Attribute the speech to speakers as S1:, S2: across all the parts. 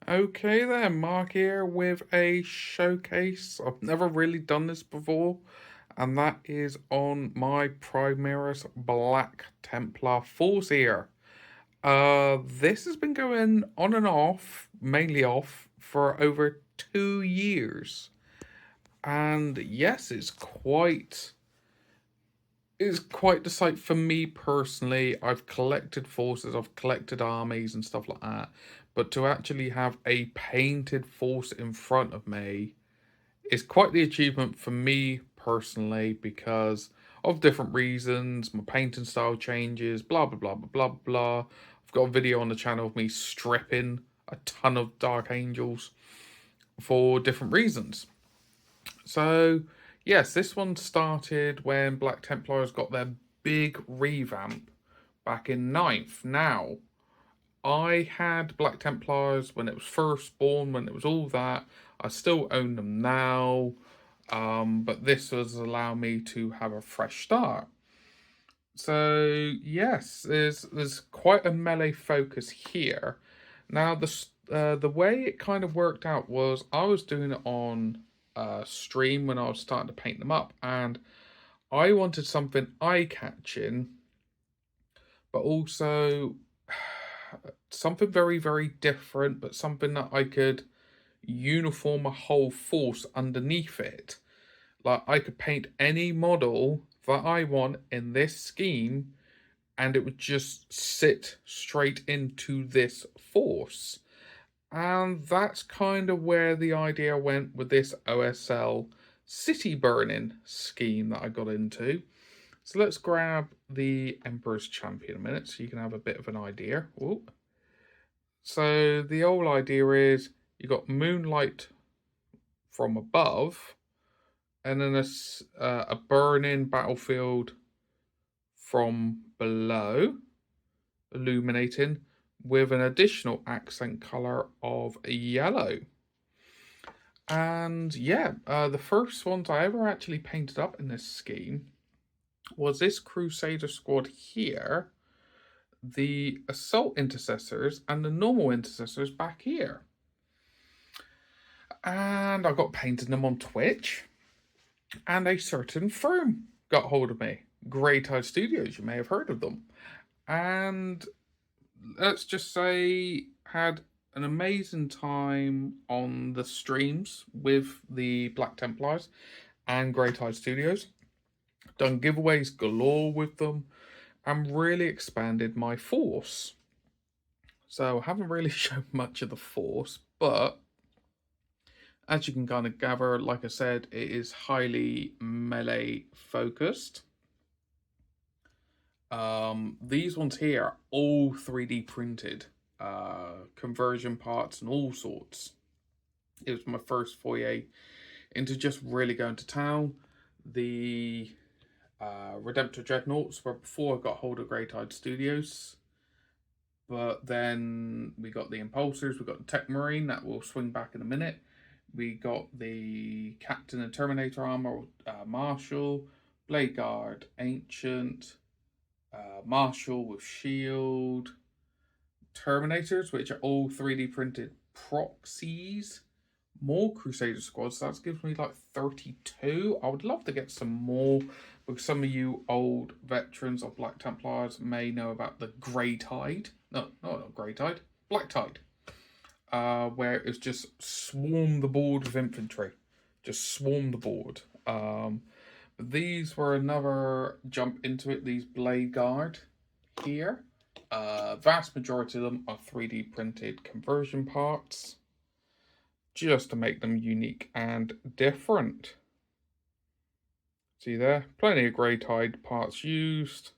S1: Okay then, Mark here with a showcase. I've never really done this before, and that is on my Primaris Black Templar Force here. This has been going on and off, mainly off, for over 2 years. And yes, it's quite the sight for me personally. I've collected forces, I've collected armies and stuff like that. But to actually have a painted force in front of me is quite the achievement for me personally because of different reasons. My painting style changes, blah, blah, blah, blah, blah, blah. I've got a video on the channel of me stripping a ton of Dark Angels for different reasons. So, yes, this one started when Black Templars got their big revamp back in ninth. Now, I had Black Templars when it was first spawned, when it was all that. I still own them now, but this was allow me to have a fresh start. So yes, there's quite a melee focus here. Now the way it kind of worked out was I was doing it on stream when I was starting to paint them up, and I wanted something eye-catching, but also something very, very different, but something that I could uniform a whole force underneath it. Like I could paint any model that I want in this scheme and it would just sit straight into this force. And that's kind of where the idea went with this OSL city burning scheme that I got into. So let's grab the Emperor's Champion a minute so you can have a bit of an idea. Ooh. So the whole idea is you got moonlight from above, and then a burning battlefield from below, illuminating with an additional accent color of yellow. And yeah, the first ones I ever actually painted up in this scheme was this Crusader squad here, the Assault Intercessors, and the normal Intercessors back here. And I got painting them on Twitch, and a certain firm got hold of me. Greytide Studios, you may have heard of them. And let's just say, had an amazing time on the streams with the Black Templars and Greytide Studios. Done giveaways galore with them and really expanded my force. So I haven't really shown much of the force, but as you can kind of gather, like I said, it is highly melee focused. These ones here are all 3D printed, conversion parts and all sorts. It was my first foray into just really going to town. The Redemptor Dreadnoughts were before I got hold of Greytide Studios. But then we got the Impulsors, we got the Tech Marine, that will swing back in a minute. We got the Captain and Terminator Armor, Marshall, Blade Guard, Ancient, Marshall with Shield, Terminators, which are all 3D printed proxies, more Crusader squads. So that gives me like 32. I would love to get some more because some of you old veterans of Black Templars may know about the Greytide. No, not Greytide, Black Tide. Where it was just swarm the board with infantry. Just swarm the board. But these were another jump into it. These Blade Guard here. Vast majority of them are 3D printed conversion parts, just to make them unique and different. See there? Plenty of Greytide parts used.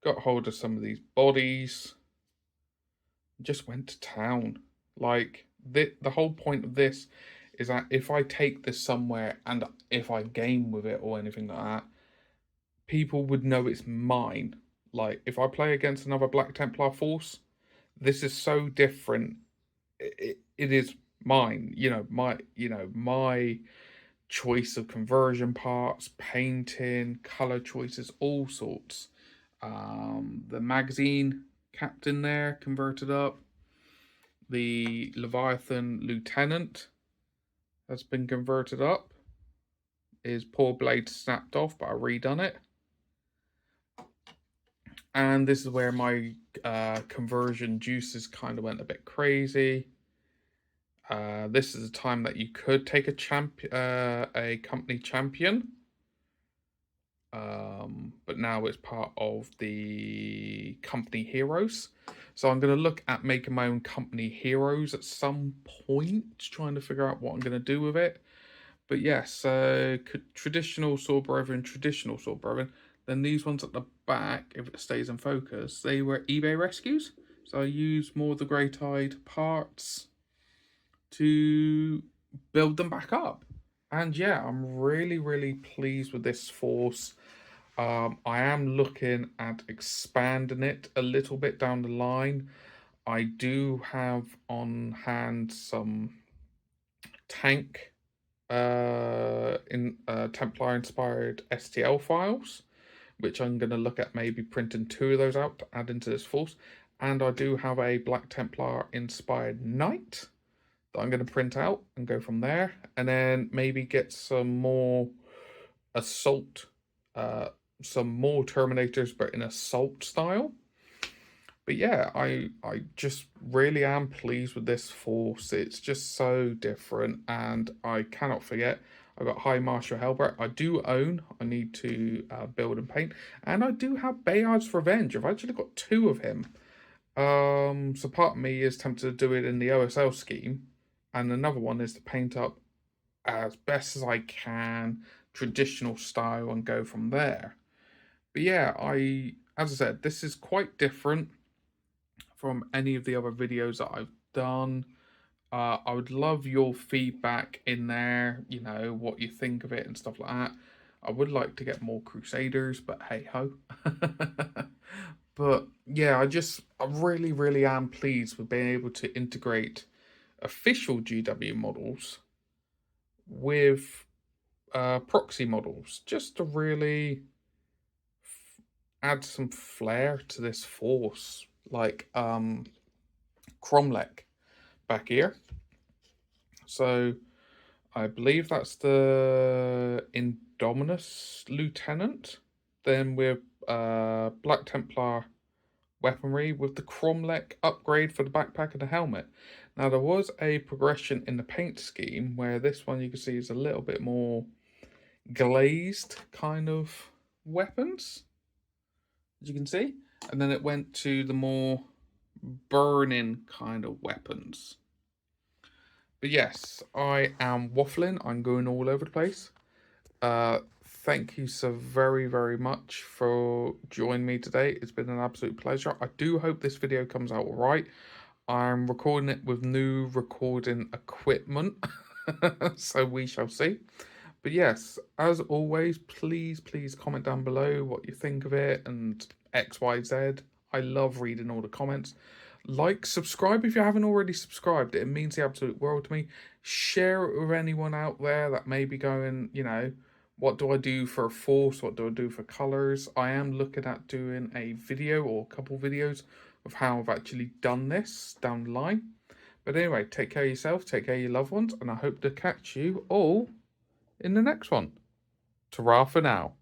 S1: Got hold of some of these bodies. Just went to town. Like, the whole point of this is that if I take this somewhere and if I game with it or anything like that, people would know it's mine. Like, if I play against another Black Templar force, this is so different. It is mine. My choice of conversion parts, painting, color choices, all sorts. The magazine captain there converted up. the Leviathan Lieutenant has been converted up. His poor blade snapped off, but I redone it. And this is where my conversion juices kind of went a bit crazy. This is a time that you could take a company champion. But now it's part of the company heroes. So I'm going to look at making my own company heroes at some point, trying to figure out what I'm going to do with it. But yes, traditional sword brethren, Then these ones at the back, if it stays in focus, they were eBay rescues. So I used more of the Greytide parts to build them back up. And yeah, I'm really, really pleased with this force. I am looking at expanding it a little bit down the line. I do have on hand some tank Templar inspired STL files, which I'm going to look at maybe printing 2 of those out to add into this force. And I do have a Black Templar inspired knight that I'm going to print out and go from there. And then maybe get some more assault, some more Terminators, but in assault style. But yeah, I just really am pleased with this force. It's just so different, and I cannot forget I've got High Marshal Helbert. I do own. I need to build and paint, and I do have Bayard's Revenge. I've actually got 2 of him. So part of me is tempted to do it in the OSL scheme, and another one is to paint up as best as I can, traditional style, and go from there. But yeah, as I said, this is quite different from any of the other videos that I've done. I would love your feedback in there, you know, what you think of it and stuff like that. I would like to get more Crusaders, but hey ho. But yeah, I really, really am pleased with being able to integrate official GW models with proxy models, just to really add some flair to this force. Like Cromlech back here. So I believe that's the Indominus Lieutenant. Then with Black Templar weaponry with the Cromlech upgrade for the backpack and the helmet. Now there was a progression in the paint scheme where this one you can see is a little bit more glazed kind of weapons, as you can see. And then it went to the more burning kind of weapons. But yes, I am waffling. I'm going all over the place. Thank you so very, very much for joining me today. It's been an absolute pleasure. I do hope this video comes out all right. I'm recording it with new recording equipment, so we shall see. But yes, as always, please comment down below what you think of it and XYZ. I love reading all the comments. Like, subscribe if you haven't already subscribed. It means the absolute world to me. Share it with anyone out there that may be going, you know, what do I do for a force? What do I do for colours? I am looking at doing a video or a couple videos of how I've actually done this down the line. But anyway, take care of yourself, take care of your loved ones, and I hope to catch you all in the next one. Ta-ra for now.